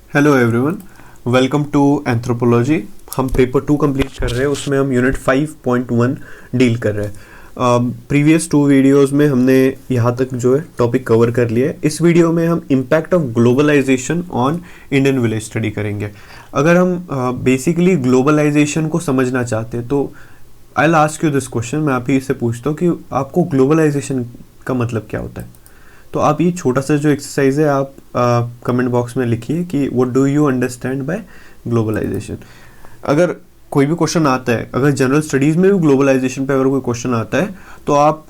Hello everyone, welcome to anthropology. हम paper 2 complete कर रहे हैं, उसमें हम यूनिट 5.1 डील कर रहे हैं। प्रीवियस 2 वीडियोस में हमने यहाँ तक जो है टॉपिक कवर कर लिया है। इस वीडियो में हम impact of globalisation on Indian village study करेंगे। अगर हम बेसिकली ग्लोबलाइजेशन को समझना चाहते हैं तो I will ask you this question. मैं आप ही से पूछता हूँ कि आपको ग्लोबलाइजेशन का मतलब क्या होता है। तो आप ये छोटा सा जो एक्सरसाइज है आप कमेंट बॉक्स में लिखिए कि what do you understand by globalisation. अगर कोई भी क्वेश्चन आता है, अगर जनरल स्टडीज़ में भी ग्लोबलाइजेशन पे अगर कोई क्वेश्चन आता है तो आप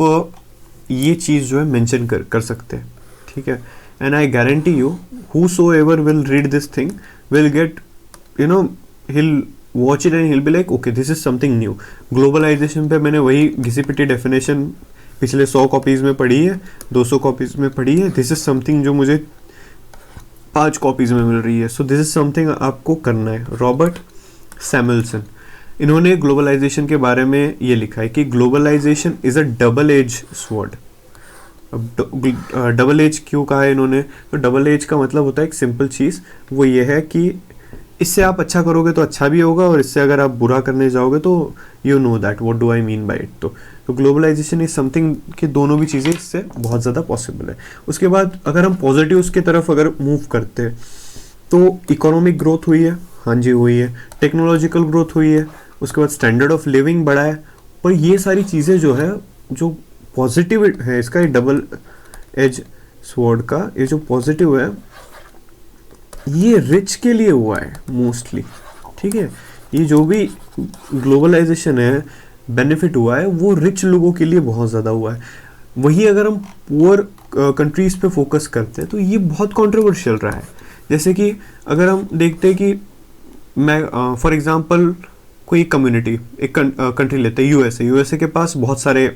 ये चीज़ जो है मेंशन कर सकते हैं, ठीक है। And I guarantee you whosoever will read this thing will get, he'll watch it and he'll be like, okay, this is something new. Globalisation पे मैंने वही घिसी पिटी डेफिनेशन पिछले 100 कॉपीज़ में पढ़ी है, 200 कॉपीज़ में पढ़ी है। दिस इज़ समथिंग जो मुझे 5 कॉपीज़ में मिल रही है। सो दिस इज़ समथिंग आपको करना है। रॉबर्ट सैमुएल्सन, इन्होंने ग्लोबलाइजेशन के बारे में ये लिखा है कि globalisation is a double edge sword. अब डबल एज क्यों कहा है इन्होंने? तो डबल एज का मतलब होता है एक सिंपल चीज़, वो ये है कि इससे आप अच्छा करोगे तो अच्छा भी होगा, और इससे अगर आप बुरा करने जाओगे तो you know that what do I mean bye it. तो ग्लोबलाइजेशन इज समथिंग कि दोनों भी चीज़ें इससे बहुत ज़्यादा पॉसिबल है। उसके बाद अगर हम पॉजिटिव्स की तरफ अगर मूव करते हैं तो इकोनॉमिक ग्रोथ हुई है, हाँ जी हुई है। टेक्नोलॉजिकल ग्रोथ हुई है, उसके बाद स्टैंडर्ड ऑफ लिविंग बढ़ा है। पर ये सारी चीज़ें जो है, जो पॉजिटिव है इसका, डबल एज स्वॉर्ड का ये जो पॉजिटिव है, ये रिच के लिए हुआ है मोस्टली, ठीक है। ये जो भी ग्लोबलाइजेशन है, बेनिफिट हुआ है, वो रिच लोगों के लिए बहुत ज़्यादा हुआ है। वही अगर हम पुअर कंट्रीज़ पे फोकस करते हैं तो ये बहुत कंट्रोवर्शियल रहा है। जैसे कि अगर हम देखते हैं कि मैं फॉर एग्जांपल कोई कम्युनिटी, एक कंट्री लेते हैं यूएसए के पास बहुत सारे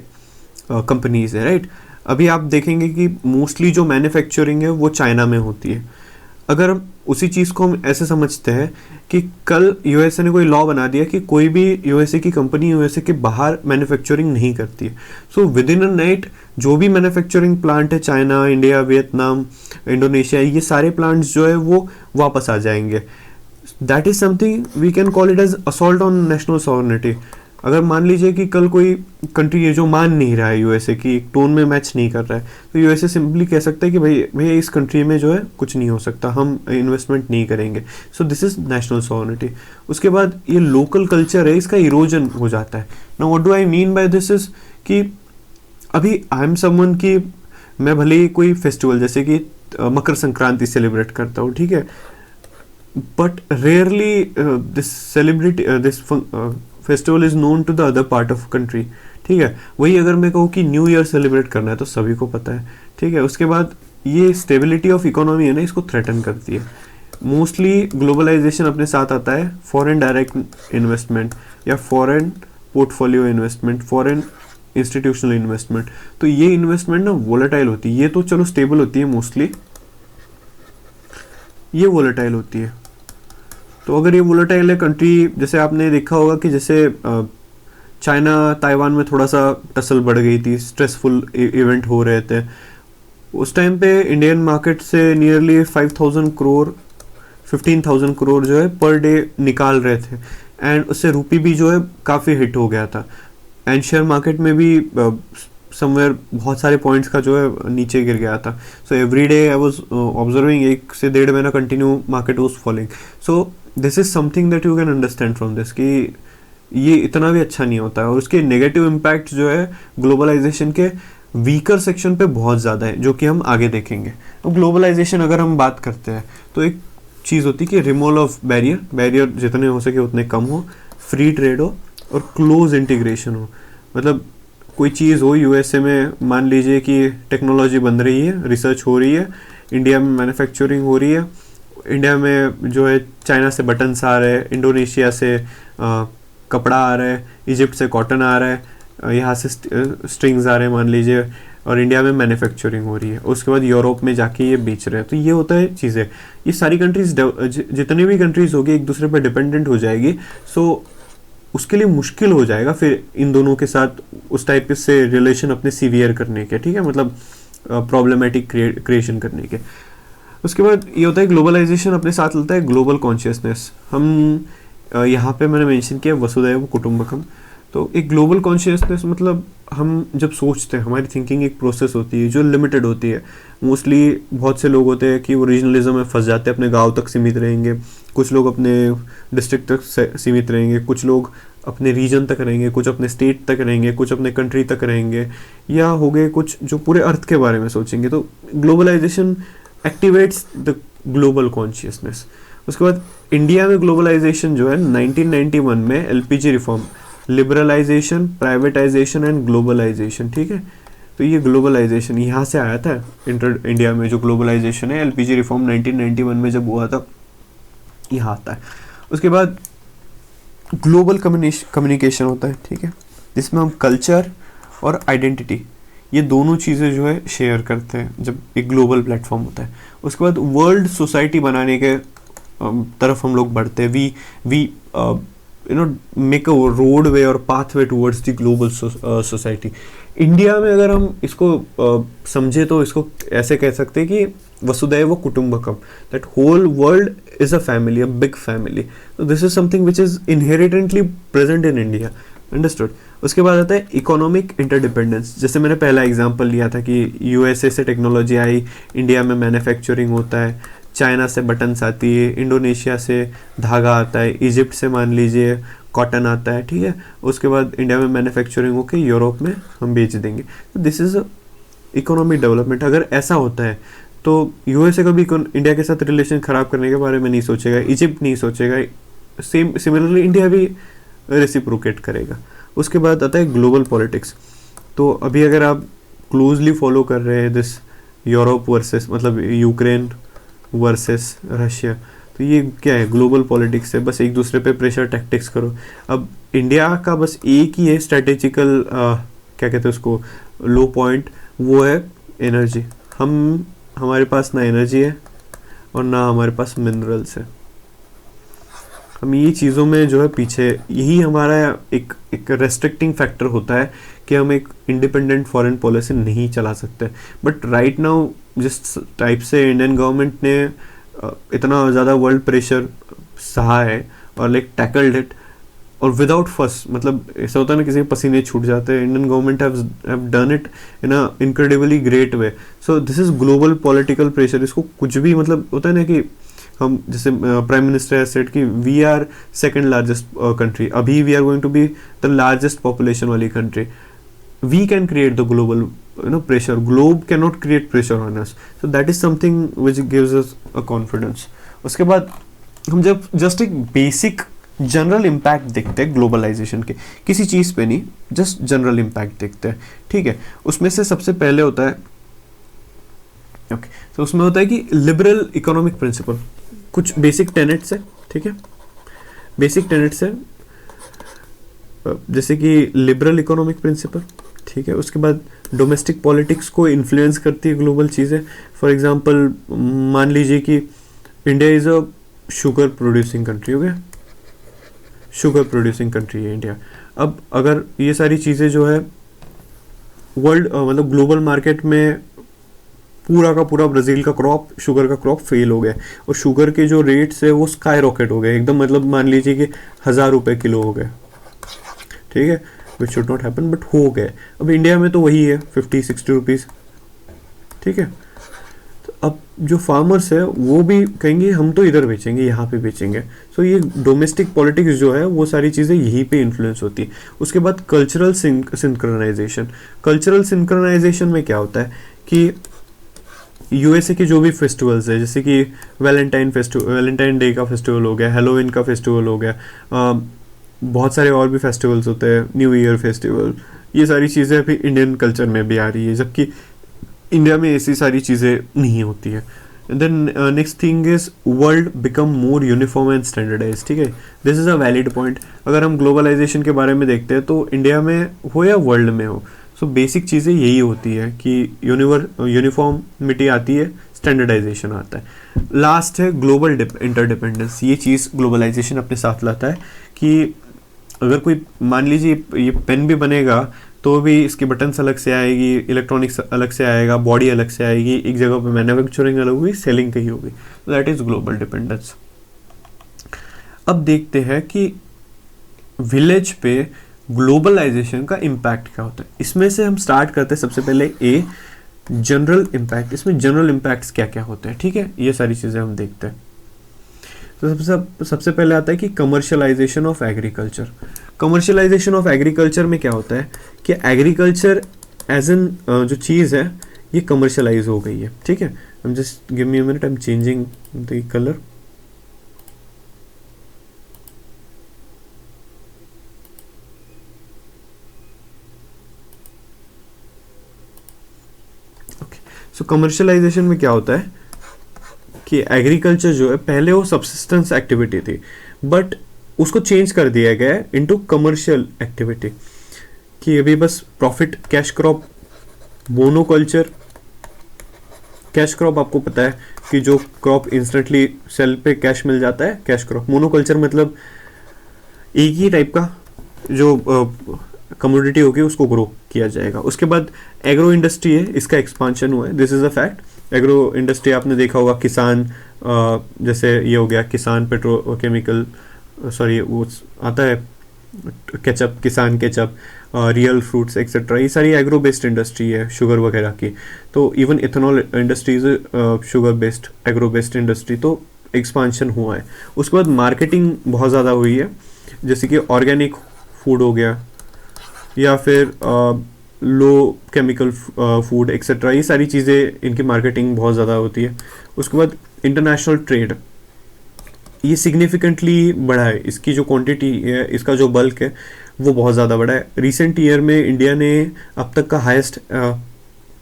कंपनीज़ है, राइट। अभी आप देखेंगे कि मोस्टली जो मैन्युफैक्चरिंग है वो चाइना में होती है। अगर उसी चीज़ को हम ऐसे समझते हैं कि कल यूएसए ने कोई लॉ बना दिया कि कोई भी यूएसए की कंपनी यूएसए के बाहर मैन्युफैक्चरिंग नहीं करती है, so with in a night जो भी मैन्युफैक्चरिंग प्लांट है चाइना, इंडिया, वियतनाम, इंडोनेशिया, ये सारे प्लांट्स जो है वो वापस आ जाएंगे। That is something we can call it as assault on national sovereignty. अगर मान लीजिए कि कल कोई कंट्री है जो मान नहीं रहा है यूएसए की, टोन में मैच नहीं कर रहा है, तो यूएसए सिंपली कह सकता है कि भैया इस कंट्री में जो है कुछ नहीं हो सकता, हम इन्वेस्टमेंट नहीं करेंगे। सो दिस इज नेशनल सॉवरेनिटी। उसके बाद ये लोकल कल्चर है, इसका इरोजन हो जाता है। Now what do I mean by this is कि अभी आई एम समवन कि मैं भले ही कोई फेस्टिवल जैसे कि मकर संक्रांति सेलिब्रेट करता हूँ, ठीक है, but rarely this festival is known to the other part of country, ठीक है। वही अगर मैं कहूँ कि न्यू ईयर सेलिब्रेट करना है तो सभी को पता है, ठीक है। उसके बाद ये स्टेबिलिटी ऑफ इकोनॉमी है ना, इसको थ्रेटन करती है। मोस्टली ग्लोबलाइजेशन अपने साथ आता है फॉरेन डायरेक्ट इन्वेस्टमेंट या foreign portfolio investment, foreign institutional investment. तो ये इन्वेस्टमेंट ना वोलेटाइल होती है। ये तो चलो स्टेबल होती है मोस्टली, ये वोलेटाइल होती है। तो अगर ये वोलेटाइल है कंट्री, जैसे आपने देखा होगा कि जैसे चाइना ताइवान में थोड़ा सा टसल बढ़ गई थी, स्ट्रेसफुल इवेंट हो रहे थे, उस टाइम पे इंडियन मार्केट से नियरली 5,000 करोड़ 15,000 करोड़ जो है पर डे निकाल रहे थे। एंड उससे रूपी भी जो है काफ़ी हिट हो गया था। एंड शेयर मार्केट में भी समवेयर बहुत सारे पॉइंट्स का जो है नीचे गिर गया था। So every day I was observing, 1 से 1.5 महीना continue market was falling. So this is something that you can understand from this कि ये इतना भी अच्छा नहीं होता है। और उसके नेगेटिव इम्पैक्ट जो है ग्लोबलाइजेशन के वीकर सेक्शन पे बहुत ज़्यादा है, जो कि हम आगे देखेंगे। तो ग्लोबलाइजेशन अगर हम बात करते हैं तो एक चीज़ होती है कि रिमूवल ऑफ बैरियर जितने हो सके उतने कम हो, फ्री ट्रेड हो और क्लोज इंटीग्रेशन हो। मतलब कोई चीज़ हो यूएसए में, मान लीजिए कि टेक्नोलॉजी बन रही है, रिसर्च हो रही है, इंडिया में मैन्युफैक्चरिंग हो रही है, इंडिया में जो है चाइना से बटन्स आ रहे हैं, इंडोनेशिया से कपड़ा आ रहा है, इजिप्ट से कॉटन आ रहा है, यहाँ से स्ट्रिंग्स आ रहे हैं मान लीजिए, और इंडिया में मैन्युफैक्चरिंग हो रही है। उसके बाद यूरोप में जाके ये बेच रहे हैं। तो ये होता है चीज़ें। ये सारी कंट्रीज, जितनी भी कंट्रीज होगी एक दूसरे पर डिपेंडेंट हो जाएगी। सो उसके लिए मुश्किल हो जाएगा फिर इन दोनों के साथ उस टाइप से रिलेशन अपने सीवियर करने के, ठीक है, मतलब प्रॉब्लमेटिक क्रिएशन करने के। उसके बाद ये होता है ग्लोबलाइजेशन अपने साथ लाता है ग्लोबल कॉन्शियसनेस। हम यहाँ पे मैंने मेंशन किया वसुधैव कुटुंबकम। तो एक ग्लोबल कॉन्शियसनेस मतलब हम जब सोचते हैं, हमारी थिंकिंग एक प्रोसेस होती है जो लिमिटेड होती है। मोस्टली बहुत से लोग होते हैं कि वो रीजनलिज्म में फंस जाते हैं, अपने गांव तक सीमित रहेंगे, कुछ लोग अपने डिस्ट्रिक्ट तक सीमित रहेंगे, कुछ लोग अपने रीजन तक रहेंगे, कुछ अपने स्टेट तक रहेंगे, कुछ अपने कंट्री तक रहेंगे, या हो गए कुछ जो पूरे अर्थ के बारे में सोचेंगे। तो globalisation activates the global consciousness. उसके बाद इंडिया में ग्लोबलाइजेशन जो है 1991 में LPG reform, liberalisation, privatisation and globalisation, ठीक है। तो ये ग्लोबलाइजेशन यहाँ से आया था। इंडिया में जो ग्लोबलाइजेशन है एलपीजी रिफॉर्म 1991 में जब हुआ था, यहाँ आता है। उसके बाद ग्लोबल कम्युनिकेशन होता है, ठीक है, जिसमें हम कल्चर और आइडेंटिटी ये दोनों चीज़ें जो है शेयर करते हैं जब एक ग्लोबल प्लेटफॉर्म होता है। उसके बाद वर्ल्ड सोसाइटी बनाने के तरफ हम लोग बढ़ते हैं। We make a roadway और pathway towards the global society. India में अगर हम इसको समझे तो इसको ऐसे कह सकते हैं कि वसुधैव कुटुंबकम, that whole world is a family, a big family. तो this is something which is inherently present in India, understood. उसके बाद आता है इकोनॉमिक इंटरडिपेंडेंस। जैसे मैंने पहला एग्जांपल लिया था कि यूएसए से टेक्नोलॉजी आई, इंडिया में मैन्युफैक्चरिंग होता है, चाइना से बटन्स आती है, इंडोनेशिया से धागा आता है, इजिप्ट से मान लीजिए कॉटन आता है, ठीक है। उसके बाद इंडिया में मैन्युफैक्चरिंग होकर यूरोप में हम बेच देंगे। तो दिस इज इकोनॉमिक डेवलपमेंट। अगर ऐसा होता है तो यूएसए कभी इंडिया के साथ रिलेशन ख़राब करने के बारे में नहीं सोचेगा, इजिप्ट नहीं सोचेगा, सिमिलरली इंडिया भी रेसिप्रोकेट करेगा। उसके बाद आता है ग्लोबल पॉलिटिक्स। तो अभी अगर आप क्लोजली फॉलो कर रहे हैं दिस यूरोप वर्सेस, मतलब यूक्रेन वर्सेस रशिया, तो ये क्या है, ग्लोबल पॉलिटिक्स है। बस एक दूसरे पे प्रेशर टैक्टिक्स करो। अब इंडिया का बस एक ही है स्ट्रेटेजिकल क्या कहते हैं उसको, लो पॉइंट, वो है एनर्जी। हमारे पास ना एनर्जी है और ना हमारे पास मिनरल्स है। हम ये चीज़ों में जो है पीछे, यही हमारा एक रेस्ट्रिक्टिंग फैक्टर होता है कि हम एक इंडिपेंडेंट फॉरेन पॉलिसी नहीं चला सकते। बट राइट नाउ जिस टाइप से इंडियन गवर्नमेंट ने इतना ज़्यादा वर्ल्ड प्रेशर सहा है और लाइक टैकल्ड इट, और विदाउट फर्स्ट, मतलब ऐसा होता है ना किसी के पसीने छूट जाते हैं, Indian government have done it in a incredibly great way. So this is global political pressure. इसको कुछ भी मतलब होता है ना कि हम जैसे प्राइम मिनिस्टर हैज सेड कि we are second largest country, अभी we are going to be the largest population वाली country. We can create the global pressure. Globe cannot create pressure on us. So that is something which gives us a confidence. उसके बाद हम जब just एक basic general impact देखते हैं globalisation के, किसी चीज़ पे नहीं, जस्ट जनरल इम्पैक्ट देखते हैं, ठीक है। उसमें से सबसे पहले होता है तो उसमें होता है कि लिबरल इकोनॉमिक प्रिंसिपल। कुछ बेसिक टेनेट्स है, ठीक है, बेसिक टेनेट्स है जैसे कि लिबरल इकोनॉमिक प्रिंसिपल, ठीक है। उसके बाद डोमेस्टिक पॉलिटिक्स को इन्फ्लुएंस करती है ग्लोबल चीज़ें। फॉर एग्जांपल मान लीजिए कि India is a sugar producing country, हो गया, शुगर प्रोड्यूसिंग कंट्री है इंडिया। अब अगर ये सारी चीज़ें जो है वर्ल्ड मतलब ग्लोबल मार्केट में पूरा का पूरा ब्राज़ील का क्रॉप, शुगर का क्रॉप फेल हो गया और शुगर के जो रेट्स है वो स्काई रॉकेट हो गए एकदम, मतलब मान लीजिए कि 1000 रुपये किलो हो गए, ठीक है, which should not happen but हो गए। अब इंडिया में तो वही है 50-60 रुपीज़, ठीक है। तो अब जो फार्मर्स है वो भी कहेंगे हम तो इधर बेचेंगे, यहाँ पे बेचेंगे। सो ये डोमेस्टिक पॉलिटिक्स जो है वो सारी चीज़ें यहीं पे इन्फ्लुएंस होती है। उसके बाद कल्चरल सिंक्रोनाइजेशन। कल्चरल सिंक्रोनाइजेशन में क्या होता है कि यूएसए के जो भी फेस्टिवल्स है, जैसे कि वैलेंटाइन डे का फेस्टिवल हो गया, हैलोवीन का फेस्टिवल हो गया, बहुत सारे और भी फेस्टिवल्स होते हैं, न्यू ईयर फेस्टिवल, ये सारी चीज़ें अभी इंडियन कल्चर में भी आ रही है, जबकि इंडिया में ऐसी सारी चीज़ें नहीं होती है। Then next thing is world become more uniform and standardise, ठीक है। This is a valid point. अगर हम ग्लोबलाइजेशन के बारे में देखते हैं तो इंडिया में हो या वर्ल्ड में हो, सो बेसिक चीज़ें यही होती है कि यूनिफॉर्मिटी आती है, स्टैंडर्डाइजेशन आता है। लास्ट है ग्लोबल इंटरडिपेंडेंस। ये चीज़ ग्लोबलाइजेशन अपने साथ लाता है कि अगर कोई मान लीजिए ये पेन भी बनेगा तो भी इसकी बटन्स अलग से आएगी, इलेक्ट्रॉनिक्स अलग से आएगा, बॉडी अलग से आएगी, एक जगह पे मैन्युफैक्चरिंग अलग होगी, सेलिंग कहीं होगी। That is global dependence. अब देखते हैं कि विलेज पे ग्लोबलाइजेशन का इम्पैक्ट क्या होता है। इसमें से हम स्टार्ट करते हैं सबसे पहले ए जनरल इम्पैक्ट। इसमें जनरल इम्पैक्ट्स क्या क्या होते हैं, ठीक है, ये सारी चीज़ें हम देखते हैं। तो सबसे पहले आता है कि commercialisation of agriculture. Commercialisation of agriculture में क्या होता है कि एग्रीकल्चर एज एन जो चीज़ है ये कमर्शियलाइज हो गई है, ठीक है। I'm just give me a minute, I'm changing the color. Okay. So commercialization में क्या होता है कि एग्रीकल्चर जो है पहले वो सबसिस्टेंस एक्टिविटी थी, बट उसको चेंज कर दिया गया है इनटू कमर्शियल एक्टिविटी, कि अभी बस profit cash crop monoculture. Cash crop आपको पता है कि जो क्रॉप इंस्टेंटली सेल पे कैश मिल जाता है, कैश क्रॉप। मोनोकल्चर मतलब एक ही टाइप का जो कमोडिटी होगी उसको ग्रो किया जाएगा। उसके बाद एग्रो इंडस्ट्री है, इसका एक्सपांशन हुआ है, this is a fact. Agro industry आपने देखा होगा, किसान जैसे ये हो गया किसान पेट्रोकेमिकल, सॉरी वो आता है केचप, किसान केचप, रियल फ्रूट्स एक्सेट्रा, ये सारी एग्रो बेस्ड इंडस्ट्री है शुगर वगैरह की। तो even ethanol industries sugar based agro based industry, तो एक्सपांशन हुआ है। उसके बाद मार्केटिंग बहुत ज़्यादा हुई है, जैसे कि ऑर्गेनिक फूड हो गया या फिर लो केमिकल फूड एक्सेट्रा, ये सारी चीज़ें इनकी मार्केटिंग बहुत ज़्यादा होती है। उसके बाद इंटरनेशनल ट्रेड, ये सिग्निफिकेंटली बढ़ा है, इसकी जो क्वांटिटी है, इसका जो बल्क है वो बहुत ज़्यादा बढ़ा है। रिसेंट ईयर में इंडिया ने अब तक का हाईएस्ट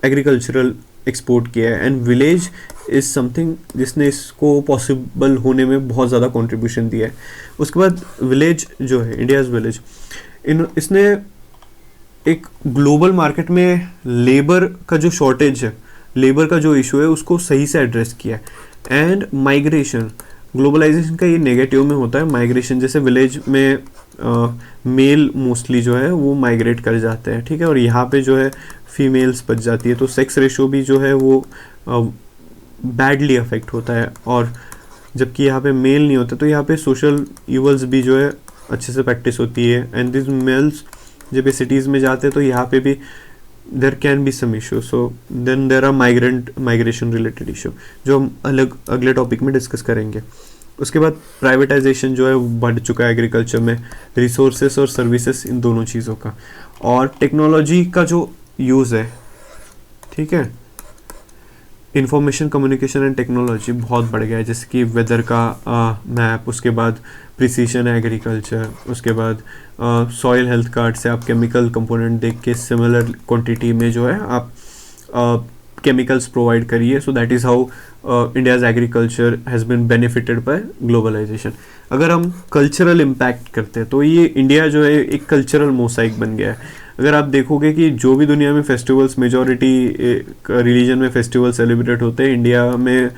एग्रीकल्चरल एक्सपोर्ट किया है, एंड विलेज इज़ समथिंग जिसने इसको पॉसिबल होने में बहुत ज़्यादा कंट्रीब्यूशन दिया है। उसके बाद विलेज जो है, इंडियाज़ विलेज, इसने एक ग्लोबल मार्केट में लेबर का जो शॉर्टेज है, लेबर का जो इशू है, उसको सही से एड्रेस किया है। एंड माइग्रेशन, ग्लोबलाइजेशन का ये नेगेटिव में होता है माइग्रेशन, जैसे विलेज में मेल मोस्टली जो है वो माइग्रेट कर जाते हैं, ठीक है, और यहाँ पे जो है फीमेल्स बच जाती है, तो सेक्स रेशो भी जो है वो बैडली अफेक्ट होता है। और जबकि यहाँ पे मेल नहीं होता, तो यहाँ पे सोशल इवल्स भी जो है अच्छे से प्रैक्टिस होती है। एंड दिस मेल्स जब ये सिटीज़ में जाते हैं तो यहाँ पे भी there can be some issue, so then there are migration related issue, जो हम अगले टॉपिक में डिस्कस करेंगे। उसके बाद प्राइवेटाइजेशन जो है वो बढ़ चुका है एग्रीकल्चर में, रिसोर्सेस और सर्विसेज इन दोनों चीज़ों का। और टेक्नोलॉजी का जो यूज़ है, ठीक है, इंफॉर्मेशन कम्युनिकेशन एंड टेक्नोलॉजी बहुत बढ़ गया है, जैसे कि वेदर का मैप, उसके बाद प्रिसीशन एग्रीकल्चर, उसके बाद सॉइल हेल्थ कार्ड से आप केमिकल कंपोनेंट देख के सिमिलर क्वांटिटी में जो है आप केमिकल्स प्रोवाइड करिए। So that is how India's agriculture has been benefited by globalisation. अगर हम कल्चरल इम्पैक्ट करते हैं तो ये इंडिया जो है एक कल्चरल मोसाइक बन गया है। अगर आप देखोगे कि जो भी दुनिया में फेस्टिवल्स, मेजॉरिटी रिलीजन में फेस्टिवल सेलिब्रेट होते हैं, इंडिया में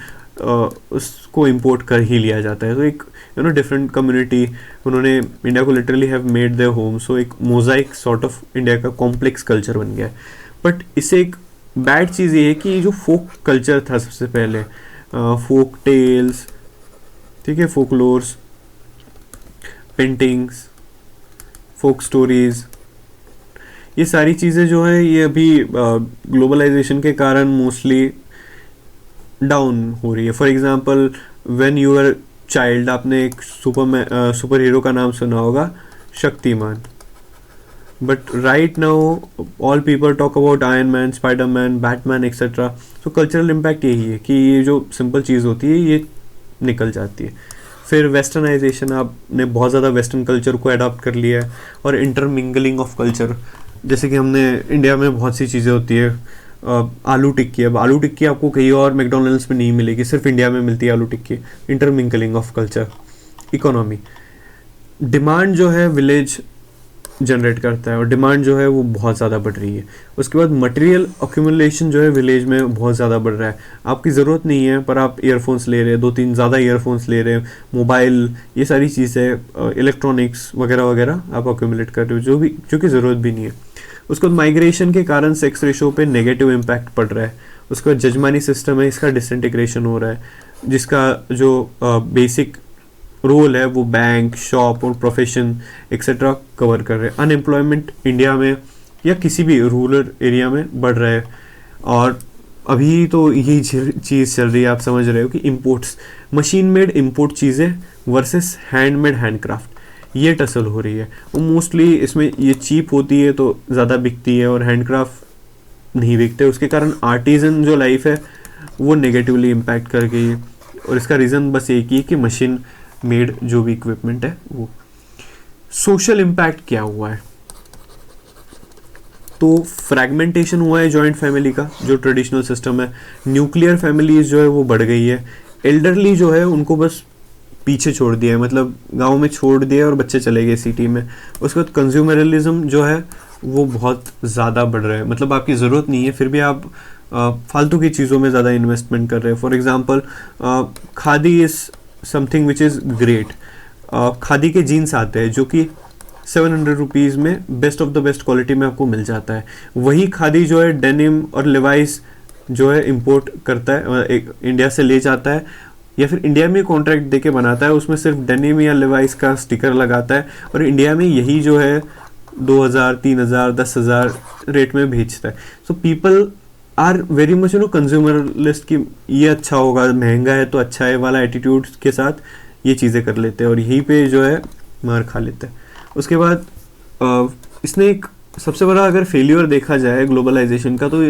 उसको इंपोर्ट कर ही लिया जाता है। तो एक डिफरेंट कम्युनिटी, उन्होंने इंडिया को literally have made their home, so एक मोजाइक सॉर्ट ऑफ इंडिया का कॉम्प्लेक्स कल्चर बन गया है। बट इससे एक बैड चीज़ ये है कि जो फोक कल्चर था सबसे पहले, फोक टेल्स, ठीक है, फोकलोर्स, पेंटिंग्स, फोक स्टोरीज, ये सारी चीज़ें जो है ये अभी ग्लोबलाइजेशन के कारण मोस्टली डाउन हो रही है। For example when you are child, आपने एक सुपर हीरो का नाम सुना होगा, Shaktimaan. But right now all people talk about Iron Man, Spiderman, Batman etcetera. तो कल्चरल इम्पैक्ट यही है कि ये जो सिंपल चीज़ होती है ये निकल जाती है। फिर वेस्टर्नाइजेशन, आपने बहुत ज़्यादा वेस्टर्न कल्चर को अडॉप्ट कर लिया है, और इंटरमिंगलिंग ऑफ कल्चर, जैसे कि हमने इंडिया में बहुत सी चीज़ें होती है, आलू टिक्की। अब आलू टिक्की आपको कहीं और मैकडोनल्ड्स में नहीं मिलेगी, सिर्फ इंडिया में मिलती है aloo tikki. Intermingling of culture. Economy, demand जो है विलेज जनरेट करता है, और डिमांड जो है वो बहुत ज़्यादा बढ़ रही है। उसके बाद मटेरियल अक्यूमुलेशन जो है विलेज में बहुत ज़्यादा बढ़ रहा है। आपकी ज़रूरत नहीं है पर आप ईयरफोन्स ले रहे हैं, 2-3 ज़्यादा ईयरफोन्स ले रहे हैं, मोबाइल, ये सारी चीज़ें, इलेक्ट्रॉनिक्स वगैरह वगैरह आप अक्यूमुलेट कर रहे हो, जो कि ज़रूरत भी नहीं है। उसके बाद माइग्रेशन के कारण सेक्स रेशो पे नेगेटिव इम्पैक्ट पड़ रहा है। उसके बाद जजमानी सिस्टम है, इसका डिसइंटीग्रेशन हो रहा है, जिसका जो बेसिक रोल है वो बैंक, शॉप और प्रोफेशन एक्सेट्रा कवर कर रहे हैं। अनएम्प्लॉयमेंट इंडिया में या किसी भी रूरल एरिया में बढ़ रहा है। और अभी तो यही चीज़ चल रही है, आप समझ रहे हो कि इम्पोर्ट्स, मशीन मेड इम्पोर्ट चीज़ें वर्सेस हैंडमेड हैंडक्राफ्ट, ये टसल हो रही है। वो मोस्टली इसमें ये चीप होती है तो ज़्यादा बिकती है और हैंडक्राफ्ट नहीं बिकते। उसके कारण आर्टिजन जो लाइफ है वो नेगेटिवली इम्पैक्ट कर गई है। और इसका रीज़न बस एक ही है कि मशीन मेड जो भी इक्विपमेंट है वो। सोशल इम्पैक्ट क्या हुआ है, तो फ्रैगमेंटेशन हुआ है जॉइंट फैमिली का, जो ट्रेडिशनल सिस्टम है। न्यूक्लियर फैमिलीज जो है वो बढ़ गई है। एल्डरली जो है उनको बस पीछे छोड़ दिया है, मतलब गांव में छोड़ दिया और बच्चे चले गए सिटी में। उसके बाद कंज्यूमरिज्म जो है वो बहुत ज़्यादा बढ़ रहा है, मतलब आपकी ज़रूरत नहीं है फिर भी आप फालतू की चीज़ों में ज़्यादा इन्वेस्टमेंट कर रहे हैं। For example khadi is something which is great. Khadi के जीन्स आते हैं जो कि 700 रुपीज़ में best of the best quality में आपको मिल जाता है। वही खादी जो है डेनिम और लिवाइस जो है इंपोर्ट करता है, इंडिया से ले जाता है या फिर इंडिया में कॉन्ट्रैक्ट देके बनाता है, उसमें सिर्फ डेनिम या लिवाइस का स्टिकर लगाता है और इंडिया में यही जो है 2000, 3000, 10,000 रेट में भेजता है। So people are very much consumerist की ये अच्छा होगा, महंगा है तो अच्छा है वाला एटीट्यूड के साथ ये चीज़ें कर लेते हैं और यहीं पे जो है मार खा लेते हैं। उसके बाद इसने एक सबसे बड़ा अगर फेलियर देखा जाए ग्लोबलाइजेशन का, तो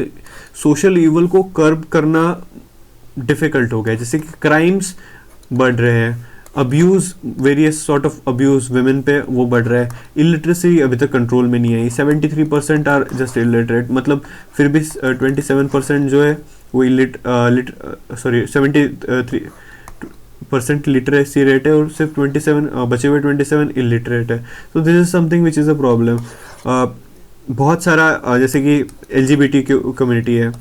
सोशल इवल को कर्ब करना डिफ़िकल्ट हो गया। जैसे कि क्राइम्स बढ़ रहे हैं, abuse, various sort of abuse women पे वो बढ़ रहा है। इलिटरेसी अभी तक कंट्रोल में नहीं आई, 73% आर जस्ट इलिटरेट, मतलब फिर भी 27% जो है वो 73% लिटरेसी रेट है और सिर्फ 27 बचे हुए 27 इलिटरेट है। तो this is something which is a problem. बहुत सारा जैसे कि LGBT कम्युनिटी है,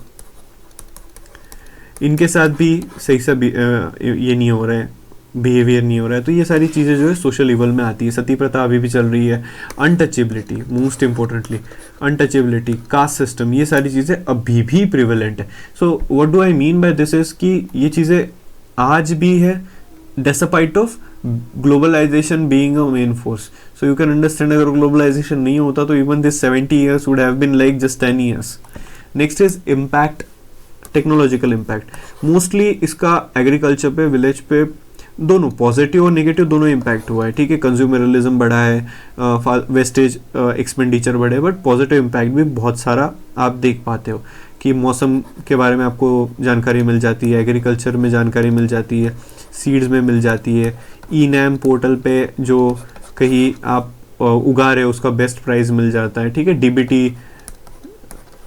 इनके साथ भी सही सा ये नहीं हो रहा है, बिहेवियर नहीं हो रहा है। तो ये सारी चीज़ें जो है सोशल लेवल में आती है। सती प्रथा अभी भी चल रही है। Untouchability, most importantly untouchability, caste system, ये सारी चीज़ें अभी भी प्रिवेलेंट है। So what do I mean by this is कि ये चीज़ें आज भी है despite of globalisation being a main force. So you can understand अगर ग्लोबलाइजेशन नहीं होता तो even this 70 years would have been like just 10 years। Next is impact, technological impact. Mostly इसका एग्रीकल्चर पे, विलेज पे, दोनों पॉजिटिव और नेगेटिव दोनों इम्पैक्ट हुआ है। ठीक है, कंज्यूमरिज्म बढ़ा है, वेस्टेज एक्सपेंडिचर बढ़े, बट पॉजिटिव इम्पैक्ट भी बहुत सारा आप देख पाते हो कि मौसम के बारे में आपको जानकारी मिल जाती है, एग्रीकल्चर में जानकारी मिल जाती है, सीड्स में मिल जाती है। ई-नैम पोर्टल पे जो कहीं आप उगा रहे हो उसका बेस्ट प्राइस मिल जाता है। ठीक है,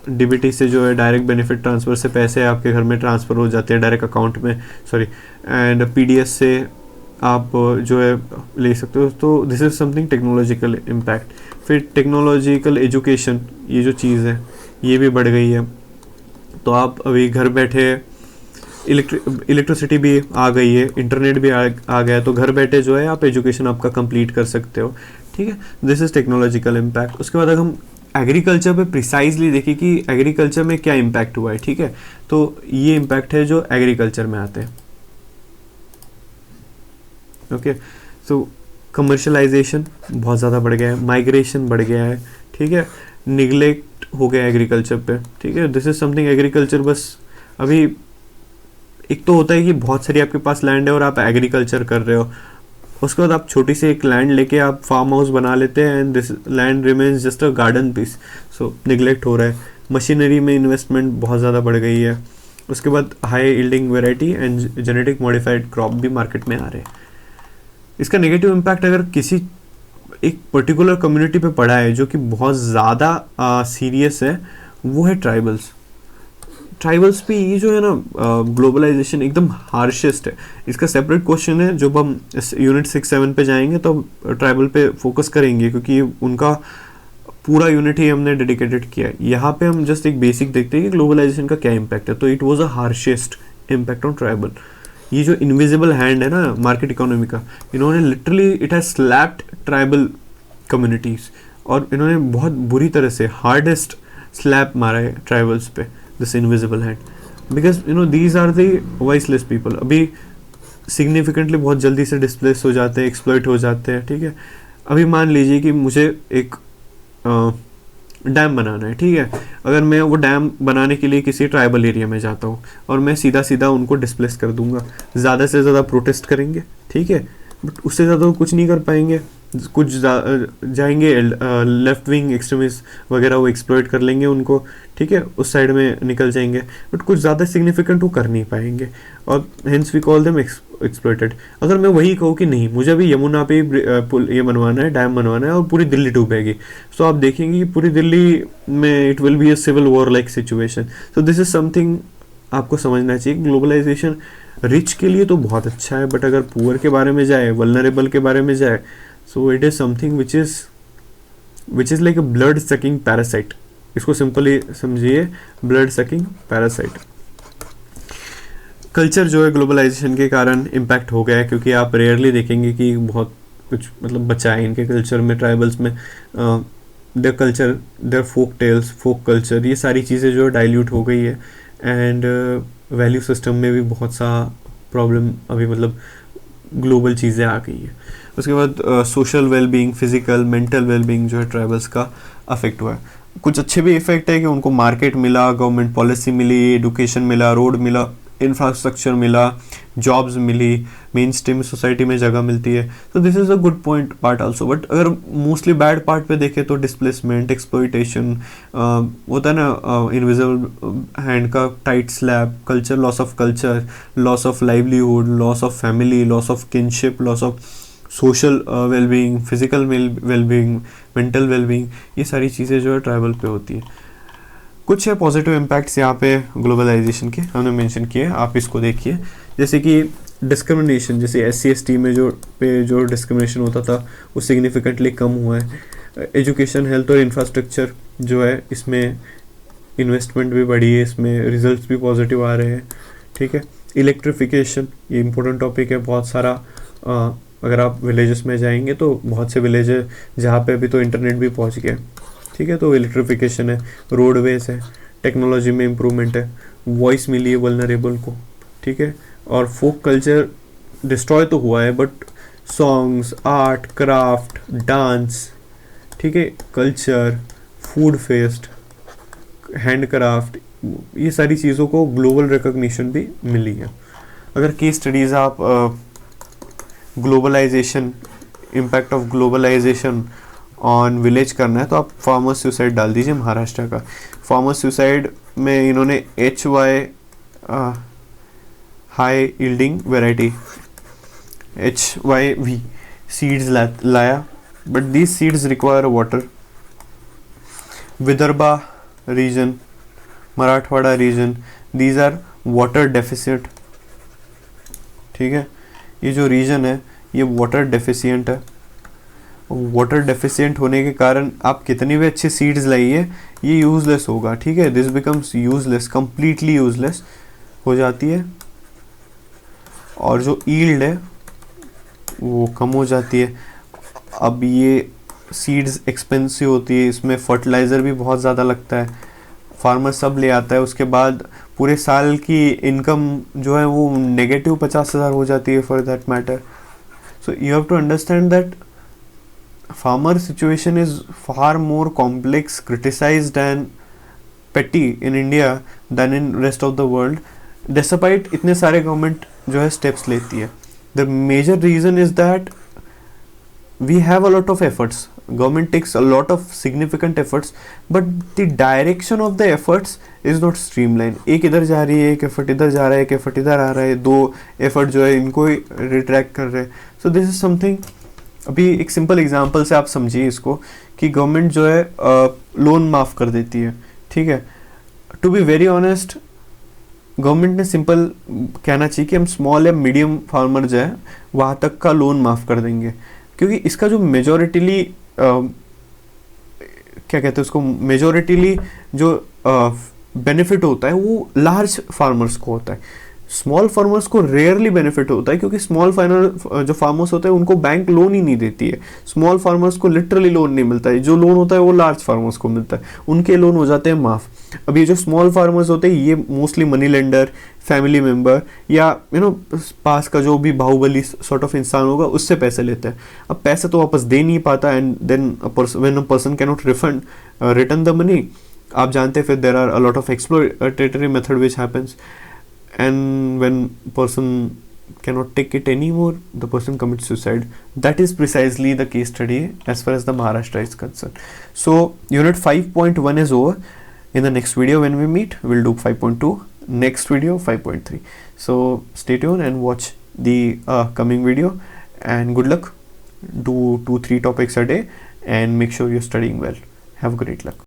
डीबीटी से जो है डायरेक्ट बेनिफिट ट्रांसफ़र से पैसे आपके घर में ट्रांसफ़र हो जाते हैं डायरेक्ट अकाउंट में, सॉरी, एंड पीडीएस से आप जो है ले सकते हो। तो this is something technological impact. फिर टेक्नोलॉजिकल एजुकेशन, ये जो चीज़ है ये भी बढ़ गई है। तो आप अभी घर बैठे इलेक्ट्रिसिटी भी आ गई है, इंटरनेट भी आ गया है, तो घर बैठे जो है आप एजुकेशन आपका कंप्लीट कर सकते हो। ठीक है, दिस इज़ टेक्नोलॉजिकल इम्पैक्ट। उसके बाद अगर हम एग्रीकल्चर पे प्रिसाइजली देखें कि एग्रीकल्चर में क्या इम्पैक्ट हुआ है, ठीक है, तो ये इम्पैक्ट है जो एग्रीकल्चर में आते हैं। ओके, सो कमर्शलाइजेशन बहुत ज़्यादा बढ़ गया है, माइग्रेशन बढ़ गया है, ठीक है, निगलेक्ट हो गया एग्रीकल्चर पे। ठीक है, दिस इज समथिंग, एग्रीकल्चर बस अभी एक तो होता है कि बहुत सारी आपके पास लैंड है और आप एग्रीकल्चर कर रहे हो, उसके बाद आप छोटी सी एक लैंड लेके आप फार्म हाउस बना लेते हैं and this land remains just a garden piece. So neglect हो रहा है। मशीनरी में इन्वेस्टमेंट बहुत ज़्यादा बढ़ गई है। उसके बाद high yielding variety and genetic modified crop भी मार्केट में आ रहे हैं। इसका नेगेटिव इम्पैक्ट अगर किसी एक पर्टिकुलर कम्युनिटी पे पड़ा है जो कि बहुत ज़्यादा सीरियस है, वो है ट्राइबल्स पे ये जो है ना ग्लोबलाइजेशन एकदम हार्शेस्ट है। इसका सेपरेट क्वेश्चन है, जब हम यूनिट 6-7 पे जाएंगे तो ट्राइबल पे फोकस करेंगे क्योंकि उनका पूरा यूनिट ही हमने डेडिकेटेड किया है। यहाँ पे हम जस्ट एक बेसिक देखते हैं कि ग्लोबलाइजेशन का क्या इम्पैक्ट है। तो it was a harshest impact on tribal. ये जो इनविजिबल हैंड है ना मार्केट इकोनॉमी का, इन्होंने literally it has slapped tribal communities और इन्होंने बहुत बुरी तरह से हार्डेस्ट स्लैप मारा है ट्राइबल्स पे, this invisible hand, because these are the voiceless people. अभी सिग्निफिकेंटली बहुत जल्दी से डिस्प्लेस हो जाते हैं, एक्सप्लॉइट हो जाते हैं, ठीक है। अभी मान लीजिए कि मुझे एक डैम बनाना है, ठीक है। अगर मैं वो डैम बनाने के लिए किसी ट्राइबल एरिया में जाता हूँ और मैं सीधा सीधा उनको डिस्प्लेस कर दूंगा, ज़्यादा से ज़्यादा प्रोटेस्ट करेंगे, ठीक है, बट उससे ज़्यादा वो कुछ नहीं कर पाएंगे। कुछ जाएंगे लेफ्ट विंग एक्सट्रीमिस्ट वगैरह, वो एक्सप्लॉइट कर लेंगे उनको, ठीक है, उस साइड में निकल जाएंगे, बट कुछ ज़्यादा सिग्निफिकेंट वो कर नहीं पाएंगे, और hence we call them exploited. अगर मैं वही कहूँ कि नहीं, मुझे अभी यमुना पे पुल ये बनवाना है, डैम बनवाना है, और पूरी दिल्ली डूबेगी, तो आप देखेंगे कि पूरी दिल्ली में it will be a civil war like situation. So this is something आपको समझना चाहिए। ग्लोबलाइजेशन रिच के लिए तो बहुत अच्छा है, बट अगर पुअर के बारे में जाए, वल्नरेबल के बारे में जाए, so it is something which is like a blood sucking parasite. इसको सिंपली समझिए, ब्लड सकिंग पैरासाइट। कल्चर जो है ग्लोबलाइजेशन के कारण इम्पैक्ट हो गया है, क्योंकि आप रेयरली देखेंगे कि बहुत कुछ मतलब बचा है इनके कल्चर में, ट्राइबल्स में। Their culture, their folk tales, folk culture, ये सारी चीज़ें जो है डाइल्यूट हो गई है, एंड वैल्यू सिस्टम में भी बहुत सा प्रॉब्लम अभी मतलब ग्लोबल चीज़ें आ गई है। उसके बाद social wellbeing, physical, mental wellbeing जो है ट्राइबल्स का अफेक्ट हुआ है। कुछ अच्छे भी इफेक्ट है कि उनको मार्केट मिला, गवर्नमेंट पॉलिसी मिली, एडुकेशन मिला, रोड मिला, इंफ्रास्ट्रक्चर मिला, जॉब्स मिली, मेन स्ट्रीम सोसाइटी में जगह मिलती है। तो this is a good point part also. But अगर मोस्टली बैड पार्ट पे देखें तो डिस्प्लेसमेंट, एक्सप्लॉइटेशन होता है ना, इनविजिबल हैंड का tight slab, culture, loss of livelihood, loss of family, loss of kinship, loss of social wellbeing, physical wellbeing, mental wellbeing, ये सारी चीज़ें जो है ट्राइबल पे होती है। कुछ है पॉजिटिव इम्पैक्ट्स यहाँ पे ग्लोबलाइजेशन के हमने मेंशन किए, आप इसको देखिए। जैसे कि डिस्क्रिमिनेशन, जैसे SC/ST में जो डिस्क्रिमिनेशन होता था वो सिग्निफिकेंटली कम हुआ है। एजुकेशन, हेल्थ और इंफ्रास्ट्रक्चर जो है, इसमें इन्वेस्टमेंट भी बढ़ी है, इसमें रिजल्ट्स भी पॉजिटिव आ रहे हैं, ठीक है। इलेक्ट्रिफिकेशन, ये इंपॉर्टेंट टॉपिक है बहुत सारा। अगर आप विलेजेस में जाएंगे तो बहुत से विलेज है जहाँ पे अभी तो इंटरनेट भी पहुँच गया, ठीक है, तो इलेक्ट्रिफिकेशन है, रोडवेज है, टेक्नोलॉजी में इम्प्रूवमेंट है, वॉइस मिली है वल्नरेबल को, ठीक है। और फोक कल्चर डिस्ट्रॉय तो हुआ है, but songs, art, craft, dance, ठीक है, कल्चर, फूड फेस्ट, हैंडक्राफ्ट, ये सारी चीज़ों को ग्लोबल रिकॉग्निशन भी मिली है। अगर केस स्टडीज़ आप globalisation, impact of globalisation on village करना है तो आप फार्मर सुसाइड डाल दीजिए महाराष्ट्र का। फार्मर सुसाइड में इन्होंने HY high yielding variety HYV seeds लाया, but these seeds require water. Vidarbha region, Marathwada region, these are water deficit, ठीक है। ये जो रीजन है ये वाटर डेफिशिएंट है। वाटर डेफिशिएंट होने के कारण आप कितनी भी अच्छी सीड्स लाइए ये यूजलेस होगा, ठीक है। This becomes useless, completely useless हो जाती है, और जो ईल्ड है वो कम हो जाती है। अब ये सीड्स एक्सपेंसिव होती है, इसमें फर्टिलाइज़र भी बहुत ज़्यादा लगता है, फार्मर सब ले आता है, उसके बाद पूरे साल की इनकम जो है वो नेगेटिव 50,000 हो जाती है for that matter. So you have to understand that farmer situation is far more complex, criticized and petty in India than in rest of the world, despite इतने सारे गवर्नमेंट जो है स्टेप्स लेती है। The major reason is that we have a lot of efforts, government takes a lot of significant efforts, but the direction of the efforts is not streamlined. एक इधर जा रही है, एक एफर्ट इधर जा रहा है, एक एफर्ट इधर आ रहा है, दो एफर्ट जो है इनको रिट्रैक्ट कर रहे हैं। सो दिस इज समथिंग, अभी एक सिंपल एग्जांपल से आप समझिए इसको कि गवर्नमेंट जो है लोन माफ़ कर देती है, ठीक है। To be very honest, government ने सिंपल कहना चाहिए कि हम स्मॉल या मीडियम फार्मर जो है वहाँ तक का लोन माफ़ कर देंगे, क्योंकि इसका जो मेजॉरिटीली क्या कहते हैं उसको, मेजॉरिटीली जो बेनिफिट होता है वो लार्ज फार्मर्स को होता है। स्मॉल फार्मर्स को रेयरली बेनिफिट होता है, क्योंकि स्मॉल फार्मर जो फार्मर्स होते हैं उनको बैंक लोन ही नहीं देती है। स्मॉल फार्मर्स को लिटरली लोन नहीं मिलता है, जो लोन होता है वो लार्ज फार्मर्स को मिलता है, उनके लोन हो जाते हैं माफ़। अब ये जो स्मॉल फार्मर्स होते हैं ये mostly money lender, family member या पास का जो भी बाहुबली सॉर्ट ऑफ इंसान होगा उससे पैसे लेते हैं। अब पैसे तो वापस दे नहीं पाता, and then when a person can not return the money, आप जानते हैं फिर there are a lot of exploitatory method which happens, and when person cannot take it anymore, the person commits suicide. That is precisely the case study as far as the Maharashtra is concerned. So unit 5.1 is over. In the next video when we meet, we'll do 5.2, next video 5.3. So stay tuned and watch the coming video, and good luck. Do 2-3 topics a day and make sure you're studying well. Have great luck.